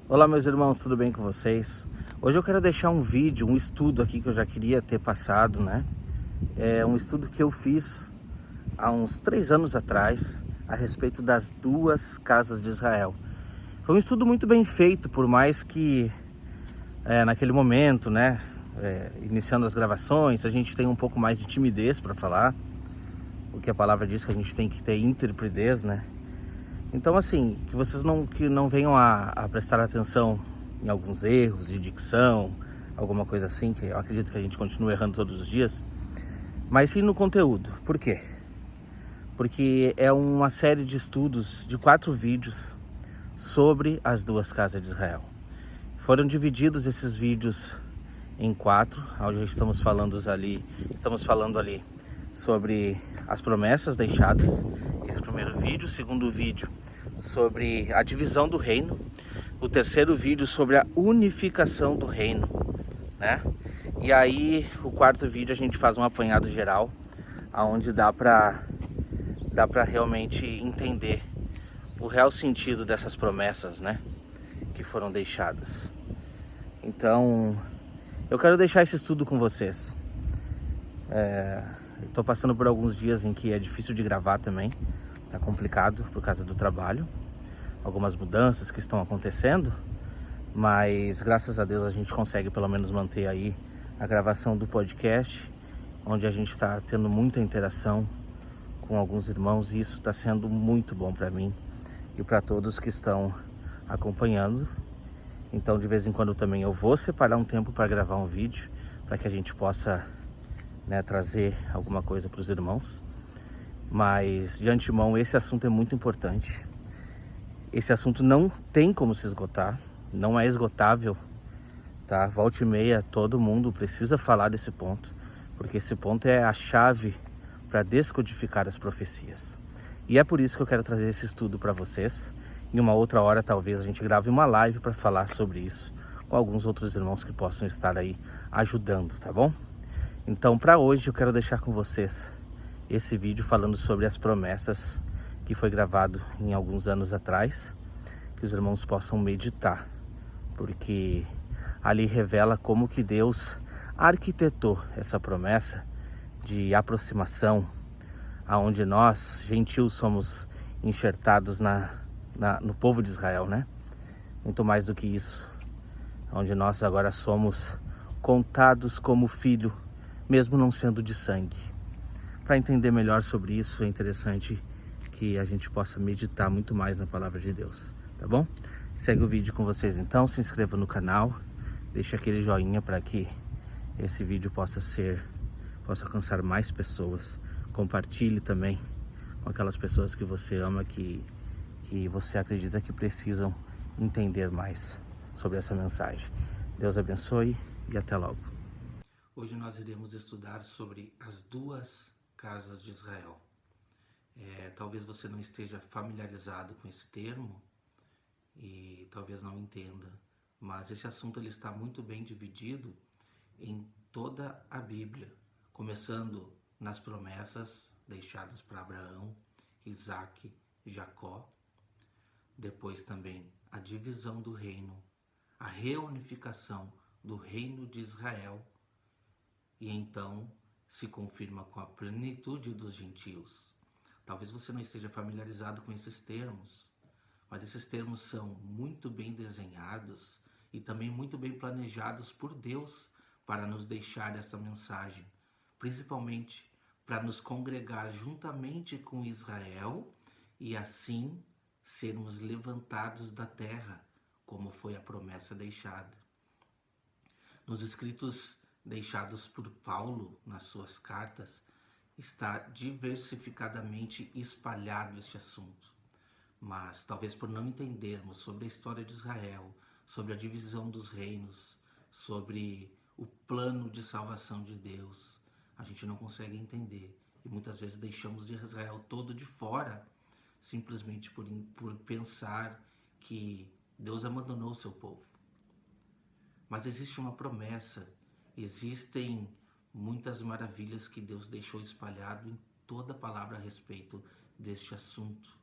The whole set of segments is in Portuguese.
Olá meus irmãos, tudo bem com vocês? Hoje eu quero deixar um vídeo, um estudo aqui que eu já queria ter passado, né? É um estudo que eu fiz há uns 3 anos atrás a respeito das duas casas de Israel. Foi um estudo muito bem feito, por mais que naquele momento, né? Iniciando as gravações, a gente tem um pouco mais de timidez para falar, porque a palavra diz que a gente tem que ter intrepidez, né? Então, assim, que vocês não venham a prestar atenção em alguns erros de dicção, alguma coisa assim, que eu acredito que a gente continua errando todos os dias, mas sim no conteúdo. Por quê? Porque é uma série de estudos de 4 vídeos sobre as duas casas de Israel. Foram divididos esses vídeos em 4, onde estamos falando ali sobre as promessas deixadas. Esse é o primeiro vídeo. O segundo vídeo sobre a divisão do reino. O terceiro vídeo sobre a unificação do reino, né? E aí o quarto vídeo a gente faz um apanhado geral, aonde dá para realmente entender o real sentido dessas promessas, né, que foram deixadas. Então, eu quero deixar esse estudo com vocês. Estou passando por alguns dias em que é difícil de gravar também, tá complicado por causa do trabalho, algumas mudanças que estão acontecendo, mas graças a Deus a gente consegue pelo menos manter aí a gravação do podcast, onde a gente está tendo muita interação com alguns irmãos, e isso está sendo muito bom para mim e para todos que estão acompanhando. Então de vez em quando também eu vou separar um tempo para gravar um vídeo, para que a gente possa, né, trazer alguma coisa para os irmãos. Mas de antemão esse assunto é muito importante. Esse assunto não tem como se esgotar, não é esgotável, tá? Volta e meia todo mundo precisa falar desse ponto, porque esse ponto é a chave para descodificar as profecias. E é por isso que eu quero trazer esse estudo para vocês. Em uma outra hora talvez a gente grave uma live para falar sobre isso, com alguns outros irmãos que possam estar aí ajudando, tá bom? Então para hoje eu quero deixar com vocês esse vídeo falando sobre as promessas que foi gravado em alguns anos atrás, que os irmãos possam meditar, porque ali revela como que Deus arquitetou essa promessa de aproximação, aonde nós, gentios, somos enxertados no povo de Israel, né? Muito mais do que isso, onde nós agora somos contados como filho, mesmo não sendo de sangue. Para entender melhor sobre isso, é interessante que a gente possa meditar muito mais na palavra de Deus, tá bom? Segue o vídeo com vocês então, se inscreva no canal, deixa aquele joinha para que esse vídeo possa alcançar mais pessoas. Compartilhe também com aquelas pessoas que você ama, que você acredita que precisam entender mais sobre essa mensagem. Deus abençoe e até logo. Hoje nós iremos estudar sobre as duas casas de Israel. Talvez você não esteja familiarizado com esse termo e talvez não entenda, mas esse assunto ele está muito bem dividido em toda a Bíblia, começando nas promessas deixadas para Abraão, Isaque, Jacó, depois também a divisão do reino, a reunificação do reino de Israel, e então se confirma com a plenitude dos gentios. Talvez você não esteja familiarizado com esses termos, mas esses termos são muito bem desenhados e também muito bem planejados por Deus para nos deixar essa mensagem, principalmente para nos congregar juntamente com Israel e assim sermos levantados da terra, como foi a promessa deixada. Nos escritos deixados por Paulo nas suas cartas, está diversificadamente espalhado este assunto. Mas talvez por não entendermos sobre a história de Israel, sobre a divisão dos reinos, sobre o plano de salvação de Deus, a gente não consegue entender. E muitas vezes deixamos Israel todo de fora, simplesmente por pensar que Deus abandonou o seu povo. Mas existe uma promessa, existem muitas maravilhas que Deus deixou espalhado em toda a palavra a respeito deste assunto,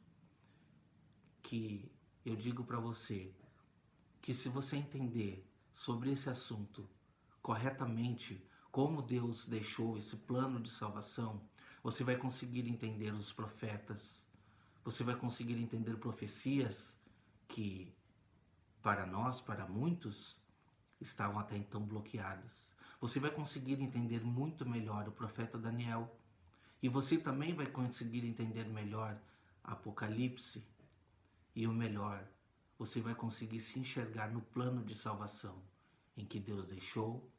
que eu digo para você, que se você entender sobre esse assunto corretamente, como Deus deixou esse plano de salvação, você vai conseguir entender os profetas, você vai conseguir entender profecias que, para nós, para muitos, estavam até então bloqueadas. Você vai conseguir entender muito melhor o profeta Daniel, e você também vai conseguir entender melhor Apocalipse, e o melhor, você vai conseguir se enxergar no plano de salvação em que Deus deixou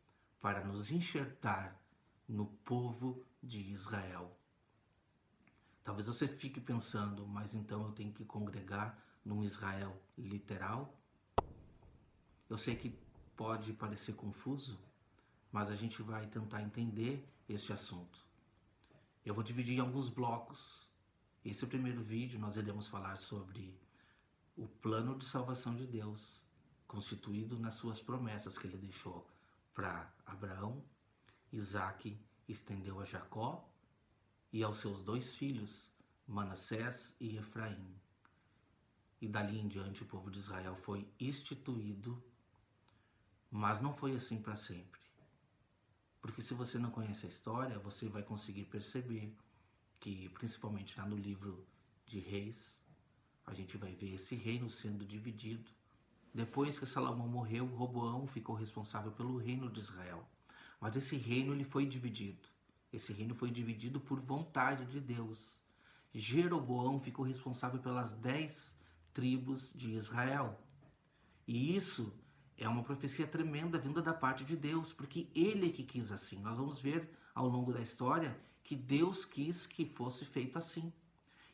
para nos enxertar no povo de Israel. Talvez você fique pensando, mas então eu tenho que congregar num Israel literal? Eu sei que pode parecer confuso, mas a gente vai tentar entender este assunto. Eu vou dividir em alguns blocos. Esse primeiro vídeo nós iremos falar sobre o plano de salvação de Deus, constituído nas suas promessas que ele deixou para Abraão, Isaque, estendeu a Jacó e aos seus 2 filhos, Manassés e Efraim. E dali em diante o povo de Israel foi instituído, mas não foi assim para sempre. Porque se você não conhece a história, você vai conseguir perceber que, principalmente lá no livro de Reis, a gente vai ver esse reino sendo dividido. Depois que Salomão morreu, Roboão ficou responsável pelo reino de Israel. Mas esse reino ele foi dividido. Esse reino foi dividido por vontade de Deus. Jeroboão ficou responsável pelas 10 tribos de Israel. E isso é uma profecia tremenda vinda da parte de Deus, porque ele é que quis assim. Nós vamos ver ao longo da história que Deus quis que fosse feito assim.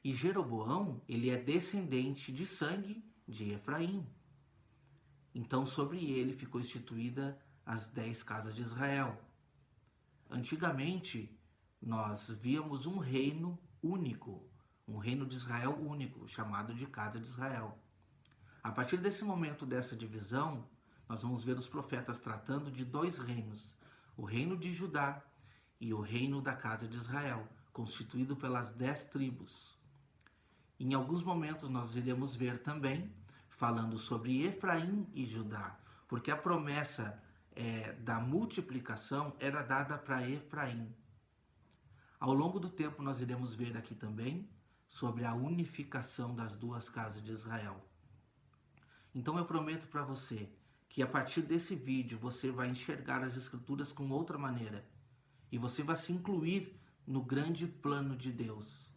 E Jeroboão, ele é descendente de sangue de Efraim. Então sobre ele ficou instituída as 10 casas de Israel. Antigamente, nós víamos um reino único, um reino de Israel único, chamado de Casa de Israel. A partir desse momento dessa divisão, nós vamos ver os profetas tratando de 2 reinos, o reino de Judá e o reino da Casa de Israel, constituído pelas 10 tribos. Em alguns momentos nós iremos ver também, falando sobre Efraim e Judá, porque a promessa da multiplicação era dada para Efraim. Ao longo do tempo nós iremos ver aqui também sobre a unificação das 2 casas de Israel. Então eu prometo para você que a partir desse vídeo você vai enxergar as escrituras com outra maneira e você vai se incluir no grande plano de Deus.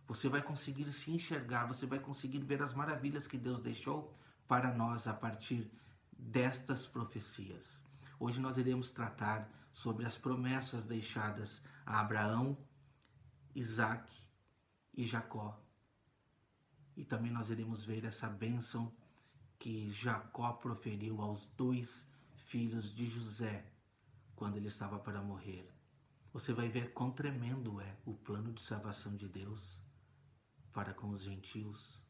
Você vai conseguir se enxergar, você vai conseguir ver as maravilhas que Deus deixou para nós a partir destas profecias. Hoje nós iremos tratar sobre as promessas deixadas a Abraão, Isaque e Jacó. E também nós iremos ver essa bênção que Jacó proferiu aos 2 filhos de José quando ele estava para morrer. Você vai ver quão tremendo é o plano de salvação de Deus para com os gentios,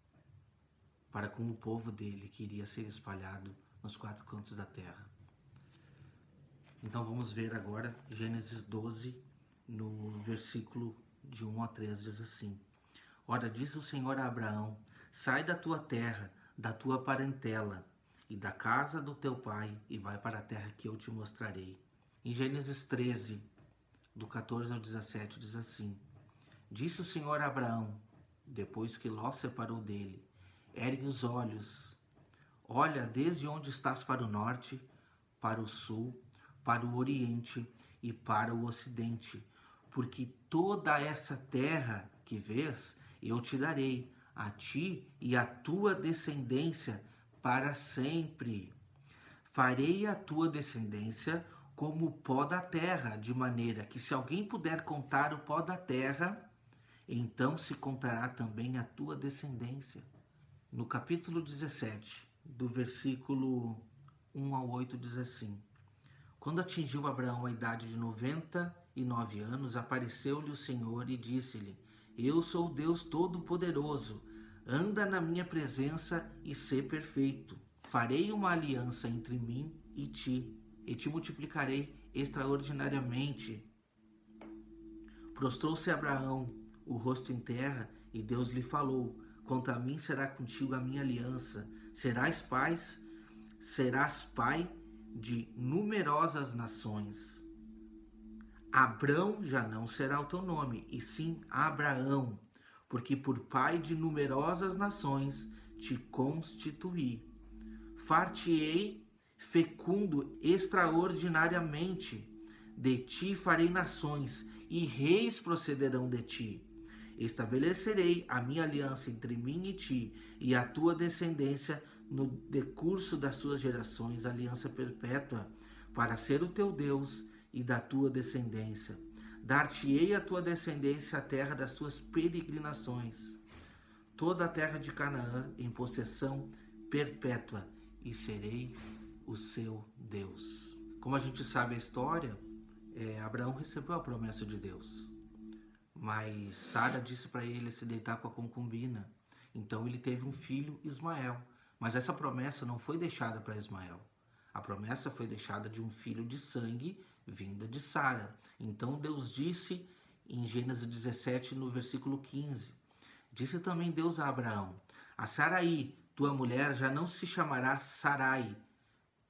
para com o povo dele que iria ser espalhado nos 4 cantos da terra. Então vamos ver agora Gênesis 12, no versículo de 1 a 3, diz assim: Ora, disse o Senhor a Abraão, sai da tua terra, da tua parentela e da casa do teu pai e vai para a terra que eu te mostrarei. Em Gênesis 13, do 14 ao 17, diz assim: Disse o Senhor a Abraão, depois que Ló separou dele, ergue os olhos, olha desde onde estás para o norte, para o sul, para o oriente e para o ocidente, porque toda essa terra que vês, eu te darei, a ti e a tua descendência para sempre. Farei a tua descendência como o pó da terra, de maneira que se alguém puder contar o pó da terra, então se contará também a tua descendência. No capítulo 17, do versículo 1 ao 8, diz assim: Quando atingiu Abraão a idade de 99 anos, apareceu-lhe o Senhor e disse-lhe: Eu sou o Deus Todo-Poderoso, anda na minha presença e sê perfeito. Farei uma aliança entre mim e te multiplicarei extraordinariamente. Prostrou-se Abraão o rosto em terra, e Deus lhe falou: Quanto a mim será contigo a minha aliança, serás pais serás pai de numerosas nações. Abrão já não será o teu nome, e sim Abraão, porque por pai de numerosas nações te constituí. Far-te-ei fecundo extraordinariamente, de ti farei nações, e reis procederão de ti. Estabelecerei a minha aliança entre mim e ti, e a tua descendência no decurso das suas gerações, aliança perpétua, para ser o teu Deus e da tua descendência. Dar-te-ei a tua descendência a terra das tuas peregrinações, toda a terra de Canaã em possessão perpétua, e serei o seu Deus. Como a gente sabe a história, Abraão recebeu a promessa de Deus, mas Sara disse para ele se deitar com a concubina. Então ele teve um filho, Ismael. Mas essa promessa não foi deixada para Ismael. A promessa foi deixada de um filho de sangue vinda de Sara. Então Deus disse em Gênesis 17, no versículo 15, disse também Deus a Abraão: a Sarai, tua mulher, já não se chamará Sarai,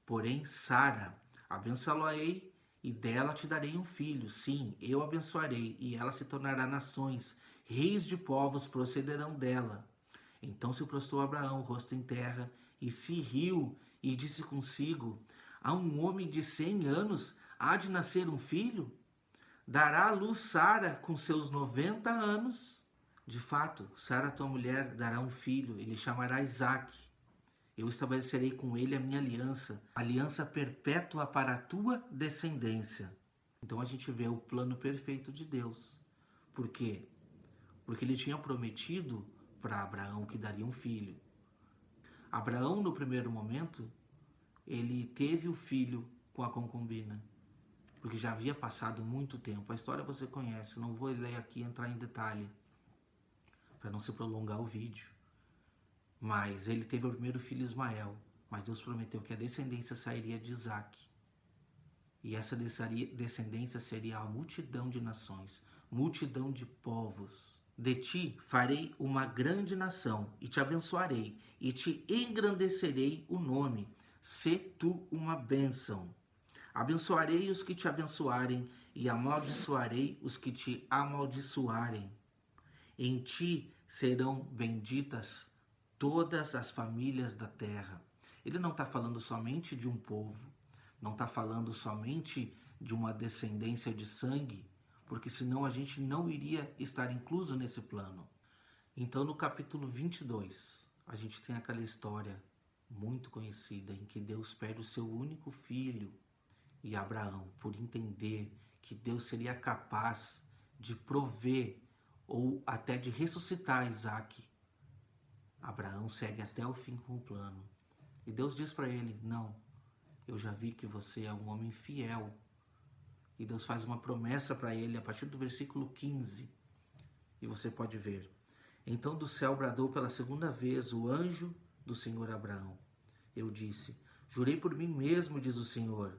porém Sara. Abençoá-la-ei e dela te darei um filho. Sim, eu abençoarei, e ela se tornará nações. Reis de povos procederão dela. Então se prostrou Abraão, rosto em terra, e se riu, e disse consigo: a um homem de 100 anos há de nascer um filho? Dará à luz Sara com seus 90 anos? De fato, Sara, tua mulher, dará um filho, e lhe chamará Isaque. Eu estabelecerei com ele a minha aliança, aliança perpétua para a tua descendência. Então a gente vê o plano perfeito de Deus. Por quê? Porque ele tinha prometido para Abraão que daria um filho. Abraão, no primeiro momento, ele teve o filho com a concubina, porque já havia passado muito tempo. A história você conhece, não vou ler aqui, entrar em detalhe, para não se prolongar o vídeo. Mas ele teve o primeiro filho, Ismael, mas Deus prometeu que a descendência sairia de Isaque. E essa descendência seria a multidão de nações, multidão de povos. De ti farei uma grande nação, e te abençoarei, e te engrandecerei o nome. Sê tu uma bênção. Abençoarei os que te abençoarem, e amaldiçoarei os que te amaldiçoarem. Em ti serão benditas todas as famílias da terra. Ele não está falando somente de um povo, não está falando somente de uma descendência de sangue, porque senão a gente não iria estar incluso nesse plano. Então no capítulo 22, a gente tem aquela história muito conhecida em que Deus perde o seu único filho, e Abraão, por entender que Deus seria capaz de prover ou até de ressuscitar Isaque, Abraão segue até o fim com o plano. E Deus diz para ele: não, eu já vi que você é um homem fiel. E Deus faz uma promessa para ele a partir do versículo 15. E você pode ver: então do céu bradou pela segunda vez o anjo do Senhor a Abraão. Eu disse: jurei por mim mesmo, diz o Senhor,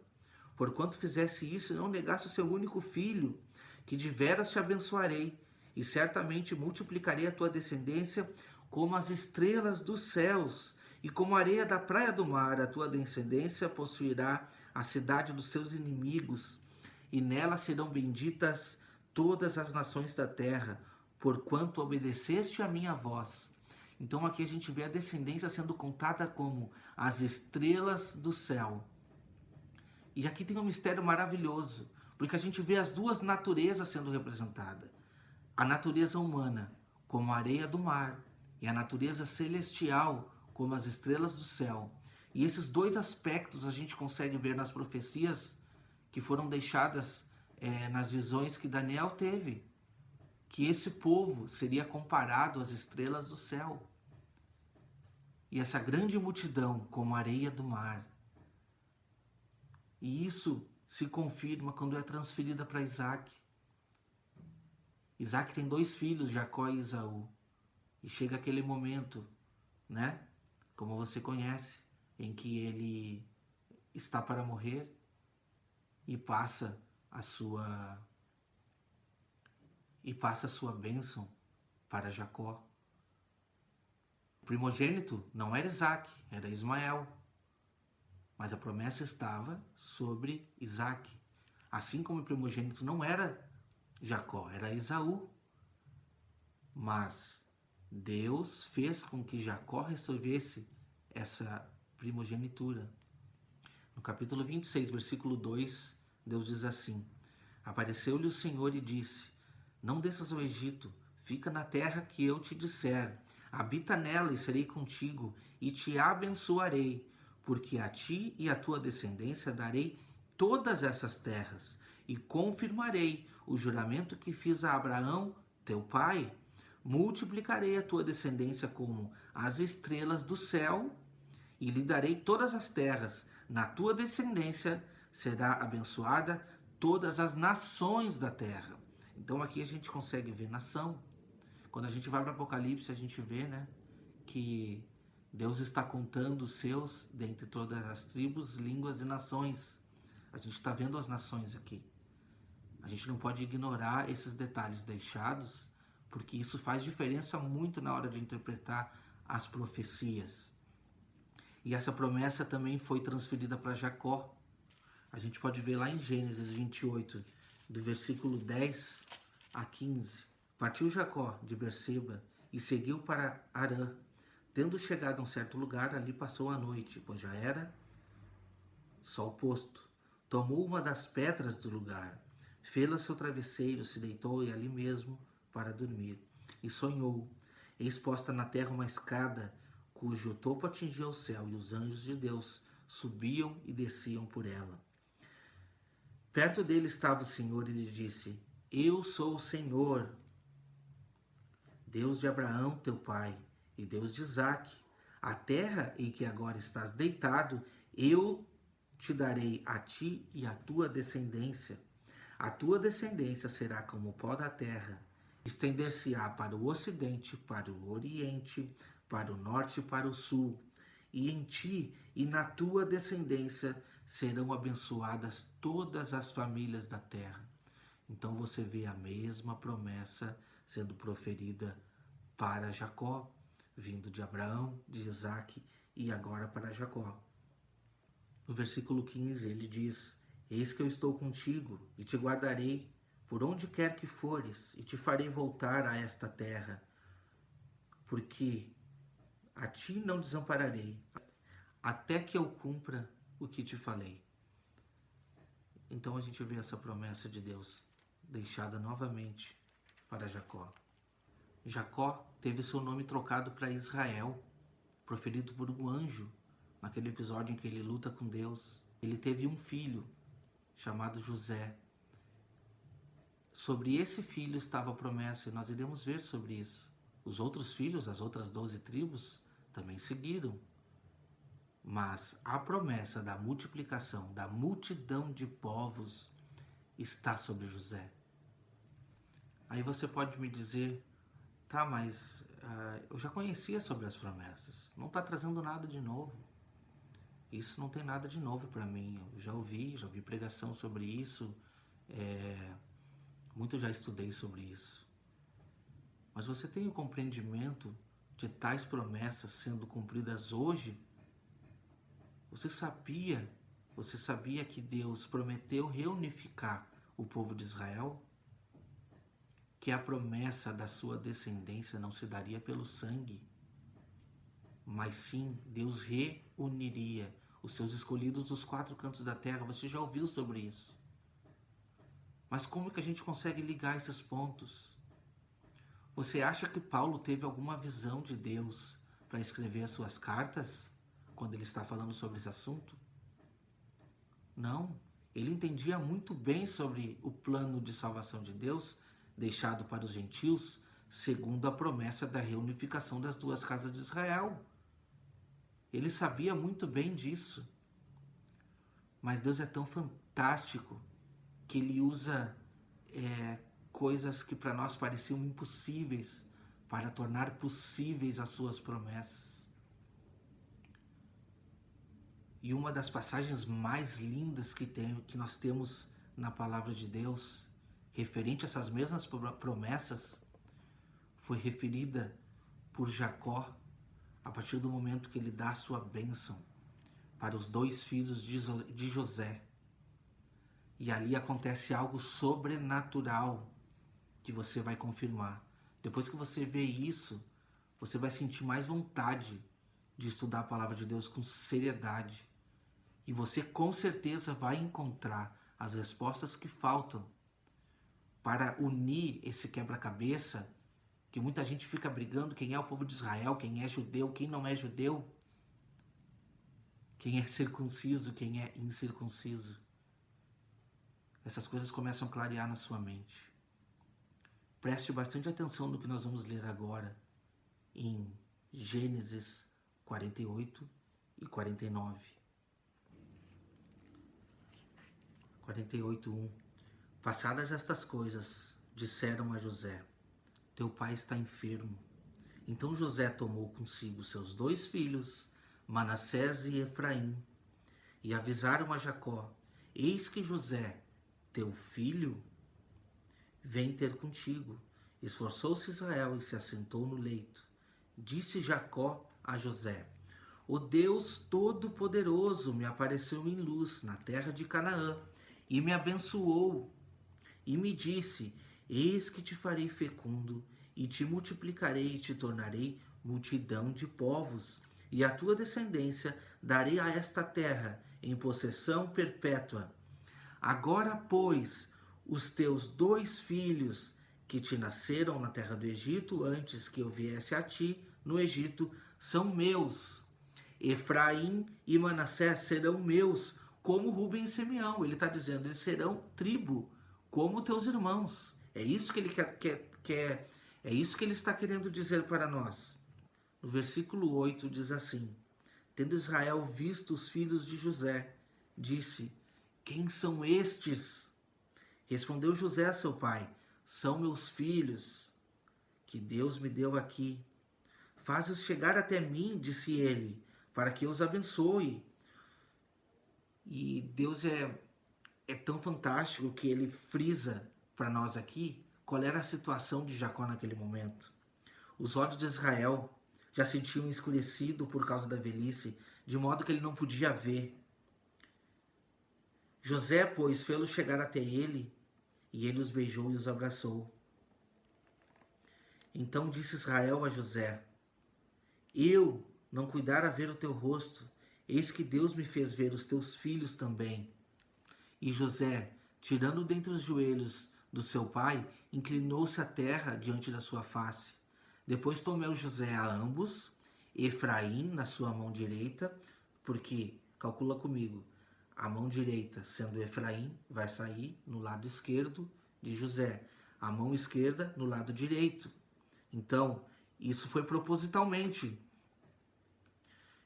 porquanto fizesse isso e não negasse o seu único filho, que de veras te abençoarei, e certamente multiplicarei a tua descendência como as estrelas dos céus, e como a areia da praia do mar. A tua descendência possuirá a cidade dos seus inimigos, e nela serão benditas todas as nações da terra, porquanto obedeceste a minha voz. Então aqui a gente vê a descendência sendo contada como as estrelas do céu. E aqui tem um mistério maravilhoso, porque a gente vê as duas naturezas sendo representadas. A natureza humana, como a areia do mar, e a natureza celestial, como as estrelas do céu. E esses dois aspectos a gente consegue ver nas profecias que foram deixadas nas visões que Daniel teve, que esse povo seria comparado às estrelas do céu. E essa grande multidão como a areia do mar. E isso se confirma quando é transferida para Isaque. Isaque tem 2 filhos, Jacó e Esaú. E chega aquele momento, né? Como você conhece, em que ele está para morrer e passa a sua bênção para Jacó. O primogênito não era Isaque, era Ismael. mas a promessa estava sobre Isaac. Assim como o primogênito não era Jacó, era Esaú. Mas Deus fez com que Jacó recebesse essa primogenitura. No capítulo 26, versículo 2, Deus diz assim: Apareceu-lhe o Senhor e disse: Não desças ao Egito, fica na terra que eu te disser. Habita nela e serei contigo, e te abençoarei, porque a ti e à tua descendência darei todas essas terras, e confirmarei o juramento que fiz a Abraão, teu pai. Multiplicarei a tua descendência como as estrelas do céu, e lhe darei todas as terras. Na tua descendência será abençoada todas as nações da terra. Então aqui a gente consegue ver nação. Quando a gente vai para o Apocalipse, a gente vê, né, que Deus está contando os seus dentre todas as tribos, línguas e nações. A gente está vendo as nações aqui. A gente não pode ignorar esses detalhes deixados, porque isso faz diferença muito na hora de interpretar as profecias. E essa promessa também foi transferida para Jacó. A gente pode ver lá em Gênesis 28, do versículo 10 a 15. Partiu Jacó de Berseba e seguiu para Harã. Tendo chegado a um certo lugar, ali passou a noite, pois já era sol posto. Tomou uma das pedras do lugar, fê-la seu travesseiro, se deitou e ali mesmo para dormir. E sonhou, eis posta na terra uma escada, cujo topo atingia o céu, e os anjos de Deus subiam e desciam por ela. Perto dele estava o Senhor e lhe disse: Eu sou o Senhor, Deus de Abraão, teu pai, e Deus de Isaque. A terra em que agora estás deitado, eu te darei a ti e à tua descendência. A tua descendência será como o pó da terra. Estender-se-á para o ocidente, para o oriente, para o norte e para o sul. E em ti e na tua descendência serão abençoadas todas as famílias da terra. Então você vê a mesma promessa sendo proferida para Jacó, vindo de Abraão, de Isaque e agora para Jacó. No versículo 15 ele diz: Eis que eu estou contigo e te guardarei por onde quer que fores, e te farei voltar a esta terra, porque a ti não desampararei, até que eu cumpra o que te falei. Então a gente vê essa promessa de Deus deixada novamente para Jacó. Jacó teve seu nome trocado para Israel, proferido por um anjo, naquele episódio em que ele luta com Deus. Ele teve um filho chamado José. Sobre esse filho estava a promessa, e nós iremos ver sobre isso. Os outros filhos, as outras 12 tribos, também seguiram. Mas a promessa da multiplicação, da multidão de povos, está sobre José. Aí você pode me dizer: tá, mas eu já conhecia sobre as promessas, não está trazendo nada de novo. Isso não tem nada de novo para mim, eu já ouvi pregação sobre isso, muito já estudei sobre isso. Mas você tem o compreendimento de tais promessas sendo cumpridas hoje? Você sabia que Deus prometeu reunificar o povo de Israel? Que a promessa da sua descendência não se daria pelo sangue, mas sim Deus reuniria os seus escolhidos dos 4 cantos da terra. Você já ouviu sobre isso? Mas como que a gente consegue ligar esses pontos? Você acha que Paulo teve alguma visão de Deus para escrever as suas cartas, quando ele está falando sobre esse assunto? Não, ele entendia muito bem sobre o plano de salvação de Deus, deixado para os gentios, segundo a promessa da reunificação das 2 casas de Israel. Ele sabia muito bem disso. Mas Deus é tão fantástico que ele usa coisas que para nós pareciam impossíveis para tornar possíveis as suas promessas. E uma das passagens mais lindas que nós temos na palavra de Deus, referente a essas mesmas promessas, foi referida por Jacó a partir do momento que ele dá a sua bênção. para os 2 filhos de José. E ali acontece algo sobrenatural que você vai confirmar. Depois que você vê isso, você vai sentir mais vontade de estudar a palavra de Deus com seriedade. E você com certeza vai encontrar as respostas que faltam para unir esse quebra-cabeça, que muita gente fica brigando quem é o povo de Israel, quem é judeu, quem não é judeu, quem é circunciso, quem é incircunciso. Essas coisas começam a clarear na sua mente. Preste bastante atenção no que nós vamos ler agora em Gênesis 48 e 49. 48:1. Passadas estas coisas, disseram a José: teu pai está enfermo. Então José tomou consigo seus 2 filhos, Manassés e Efraim, e avisaram a Jacó: eis que José, teu filho, vem ter contigo. Esforçou-se Israel e se assentou no leito. Disse Jacó a José: o Deus Todo-Poderoso me apareceu em luz na terra de Canaã e me abençoou e me disse: eis que te farei fecundo e te multiplicarei e te tornarei multidão de povos, e a tua descendência darei a esta terra em possessão perpétua. Agora, pois, os teus 2 filhos que te nasceram na terra do Egito, antes que eu viesse a ti no Egito, são meus. Efraim e Manassés serão meus, como Rubem e Simeão. Ele está dizendo, eles serão tribo, como teus irmãos. É isso que ele é isso que ele está querendo dizer para nós. No versículo 8 diz assim: tendo Israel visto os filhos de José, disse: quem são estes? Respondeu José a seu pai: são meus filhos, que Deus me deu aqui. Faz-os chegar até mim, disse ele, para que eu os abençoe. E Deus é tão fantástico que ele frisa para nós aqui qual era a situação de Jacó naquele momento. Os olhos de Israel já se tinham escurecido por causa da velhice, de modo que ele não podia ver. José, pois, fê-los chegar até ele, e ele os beijou e os abraçou. Então disse Israel a José: eu não cuidara ver o teu rosto, eis que Deus me fez ver os teus filhos também. E José, tirando dentre os joelhos do seu pai, inclinou-se à terra diante da sua face. Depois tomou José a ambos, Efraim na sua mão direita, porque, calcula comigo, a mão direita, sendo Efraim, vai sair no lado esquerdo de José, a mão esquerda no lado direito. Então, isso foi propositalmente.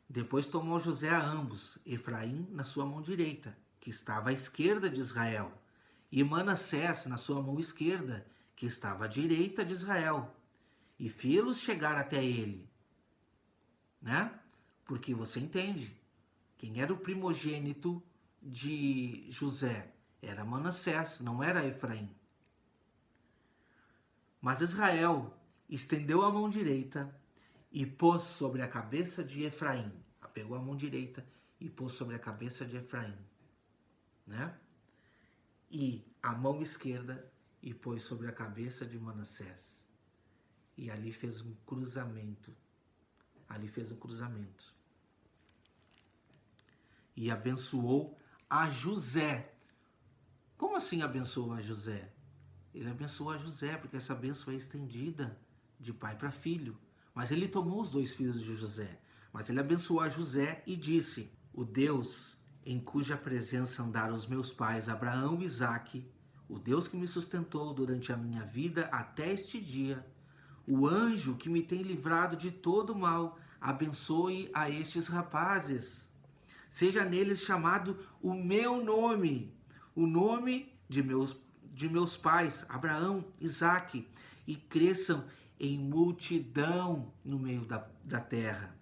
Depois tomou José a ambos, Efraim na sua mão direita, que estava à esquerda de Israel, e Manassés na sua mão esquerda, que estava à direita de Israel, e fê-los chegar até ele. Né? Porque você entende, quem era o primogênito de José era Manassés, não era Efraim. Mas Israel estendeu a mão direita e pôs sobre a cabeça de Efraim. Pegou a mão direita e pôs sobre a cabeça de Efraim. Né? E a mão esquerda e pôs sobre a cabeça de Manassés. E ali fez um cruzamento. E abençoou a José. Como assim abençoou a José? Ele abençoou a José, porque essa bênção é estendida de pai para filho. Mas ele tomou os 2 filhos de José. Mas ele abençoou a José e disse: o Deus em cuja presença andaram os meus pais, Abraão e Isaque, o Deus que me sustentou durante a minha vida até este dia, o anjo que me tem livrado de todo mal, abençoe a estes rapazes. Seja neles chamado o meu nome, o nome de meus pais, Abraão, Isaque, e cresçam em multidão no meio da terra.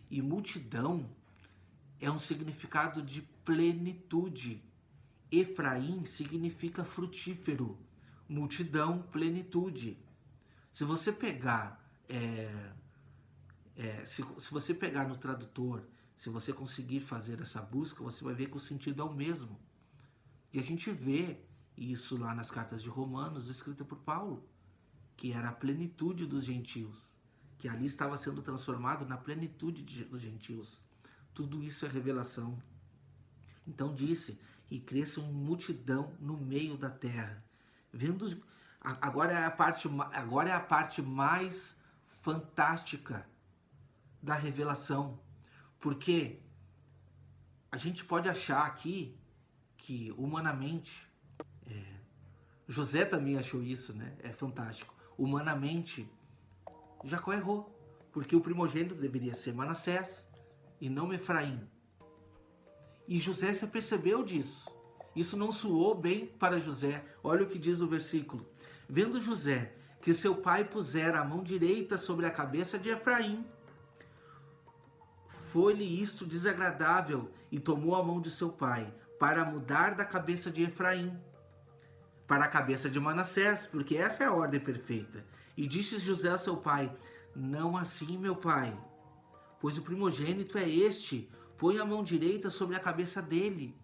E multidão é um significado de plenitude. Efraim significa frutífero, multidão, plenitude. Se você pegar, se você pegar no tradutor, Se você conseguir fazer essa busca, você vai ver que o sentido é o mesmo. E a gente vê isso lá nas cartas de Romanos, escrita por Paulo, que era a plenitude dos gentios, que ali estava sendo transformado na plenitude dos gentios. Tudo isso é revelação. Então disse, e cresça uma multidão no meio da terra. Agora é a parte mais fantástica da revelação. Porque a gente pode achar aqui que humanamente, José também achou isso, né? É fantástico. Humanamente, Jacó errou, porque o primogênito deveria ser Manassés e não Efraim. E José se apercebeu disso. Isso não soou bem para José. Olha o que diz o versículo. Vendo José que seu pai pusera a mão direita sobre a cabeça de Efraim, foi-lhe isto desagradável e tomou a mão de seu pai para mudar da cabeça de Efraim para a cabeça de Manassés, porque essa é a ordem perfeita. E disse José a seu pai, não assim, meu pai, pois o primogênito é este, põe a mão direita sobre a cabeça dele.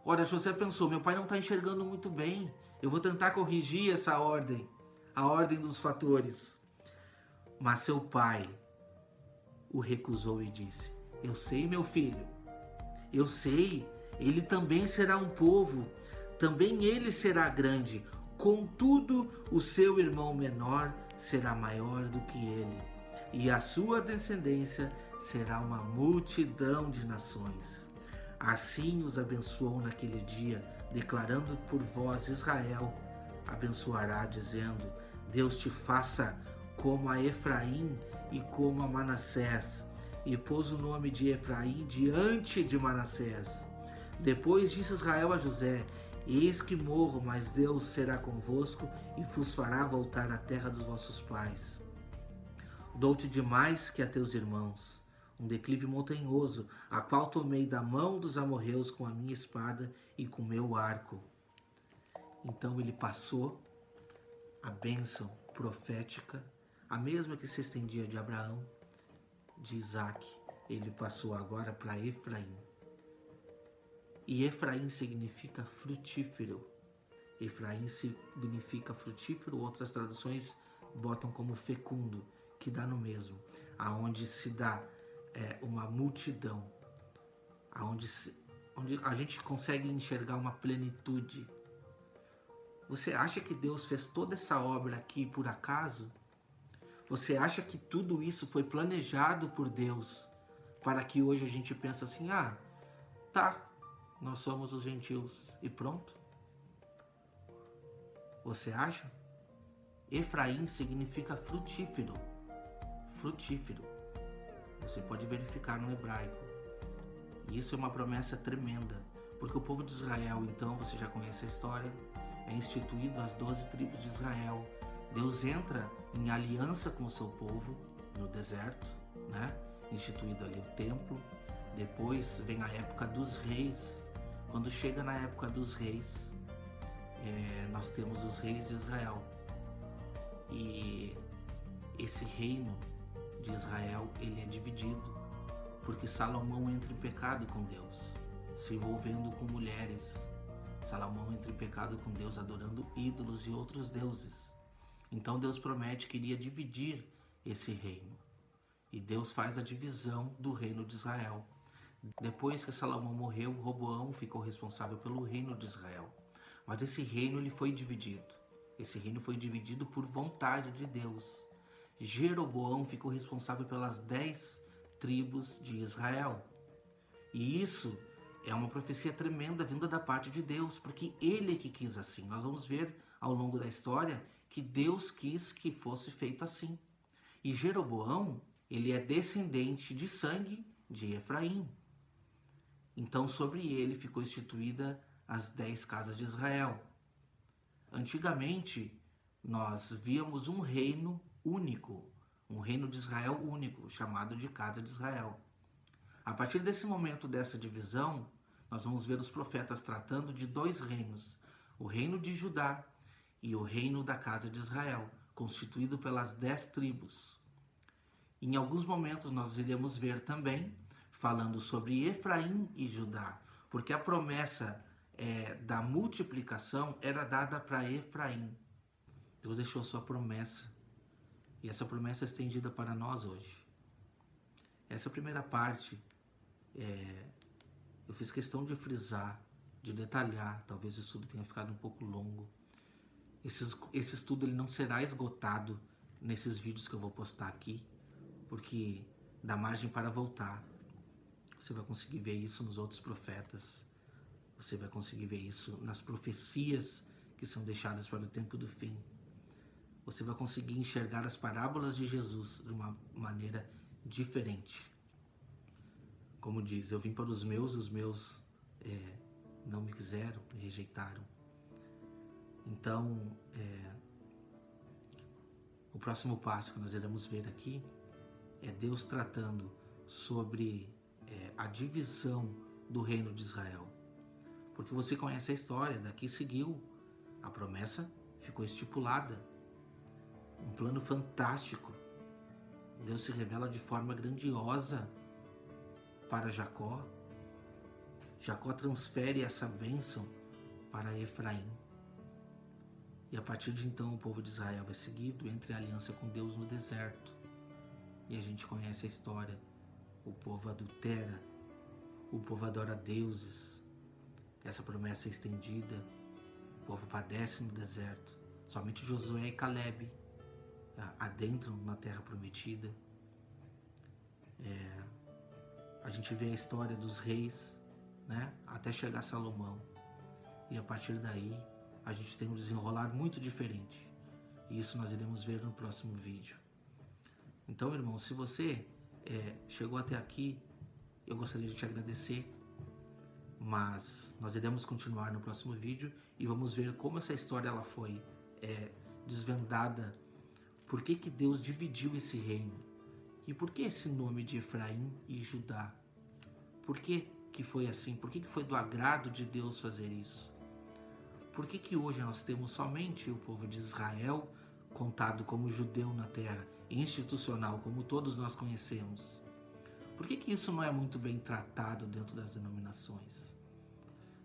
Ora, José pensou, meu pai não está enxergando muito bem, eu vou tentar corrigir essa ordem, a ordem dos fatores. Mas seu pai o recusou e disse, eu sei, meu filho, eu sei, ele também será um povo, também ele será grande, contudo o seu irmão menor será maior do que ele, e a sua descendência será uma multidão de nações. Assim os abençoou naquele dia, declarando por vós Israel, abençoará, dizendo, Deus te faça como a Efraim e como a Manassés, e pôs o nome de Efraim diante de Manassés. Depois disse Israel a José, eis que morro, mas Deus será convosco e vos fará voltar à terra dos vossos pais. Dou-te demais que a teus irmãos, um declive montanhoso, a qual tomei da mão dos amorreus com a minha espada e com meu arco. Então ele passou a bênção profética, a mesma que se estendia de Abraão, de Isaac, ele passou agora para Efraim. E Efraim significa frutífero. Efraim significa frutífero, outras traduções botam como fecundo, que dá no mesmo, aonde se dá uma multidão, onde a gente consegue enxergar uma plenitude. Você acha que Deus fez toda essa obra aqui por acaso? Você acha que tudo isso foi planejado por Deus para que hoje a gente pense assim, tá, nós somos os gentios e pronto? Você acha? Efraim significa frutífero. Frutífero. Você pode verificar no hebraico. E isso é uma promessa tremenda, porque o povo de Israel, então, você já conhece a história, é instituído as 12 tribos de Israel. Deus entra em aliança com o seu povo no deserto, né? Instituído ali o templo. Depois vem a época dos reis. Quando chega na época dos reis, nós temos os reis de Israel. E esse reino de Israel, ele é dividido, porque Salomão entra em pecado com Deus, se envolvendo com mulheres. Salomão entra em pecado com Deus, adorando ídolos e outros deuses. Então Deus promete que iria dividir esse reino. E Deus faz a divisão do reino de Israel. Depois que Salomão morreu, Roboão ficou responsável pelo reino de Israel. Mas esse reino ele foi dividido. Esse reino foi dividido por vontade de Deus. Jeroboão ficou responsável pelas 10 tribos de Israel. E isso é uma profecia tremenda vinda da parte de Deus, porque Ele é que quis assim. Nós vamos ver ao longo da história que Deus quis que fosse feito assim. E Jeroboão, ele é descendente de sangue de Efraim. Então sobre ele ficou instituída as 10 casas de Israel. Antigamente, nós víamos um reino único, um reino de Israel único, chamado de Casa de Israel. A partir desse momento dessa divisão, nós vamos ver os profetas tratando de 2 reinos, o reino de Judá e o reino da Casa de Israel, constituído pelas 10 tribos. Em alguns momentos nós iremos ver também falando sobre Efraim e Judá, porque a promessa da multiplicação era dada para Efraim. Deus deixou sua promessa, e essa promessa é estendida para nós hoje. Essa primeira parte, eu fiz questão de frisar, de detalhar, talvez o estudo tenha ficado um pouco longo. Esse estudo ele não será esgotado nesses vídeos que eu vou postar aqui, porque dá margem para voltar. Você vai conseguir ver isso nos outros profetas, você vai conseguir ver isso nas profecias que são deixadas para o tempo do fim. Você vai conseguir enxergar as parábolas de Jesus de uma maneira diferente. Como diz, eu vim para os meus não me quiseram, me rejeitaram. Então, o próximo passo que nós iremos ver aqui é Deus tratando sobre a divisão do reino de Israel. Porque você conhece a história, daqui seguiu, a promessa ficou estipulada. Um plano fantástico. Deus se revela de forma grandiosa para Jacó. Jacó transfere essa bênção para Efraim. E a partir de então o povo de Israel é seguido entre a aliança com Deus no deserto. E a gente conhece a história. O povo adultera, o povo adora deuses. Essa promessa é estendida, o povo padece no deserto. Somente Josué e Calebe adentram na terra prometida. A gente vê a história dos reis, né, até chegar a Salomão. E a partir daí a gente tem um desenrolar muito diferente. E isso nós iremos ver no próximo vídeo. Então, irmão, se você chegou até aqui, eu gostaria de te agradecer. Mas nós iremos continuar no próximo vídeo e vamos ver como essa história ela foi desvendada. Por que Deus dividiu esse reino? E por que esse nome de Efraim e Judá? Por que foi assim? Por que foi do agrado de Deus fazer isso? Por que hoje nós temos somente o povo de Israel contado como judeu na terra, institucional, como todos nós conhecemos? Por que isso não é muito bem tratado dentro das denominações?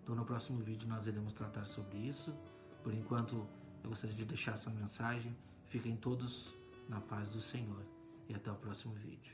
Então no próximo vídeo nós iremos tratar sobre isso. Por enquanto eu gostaria de deixar essa mensagem. Fiquem todos na paz do Senhor e até o próximo vídeo.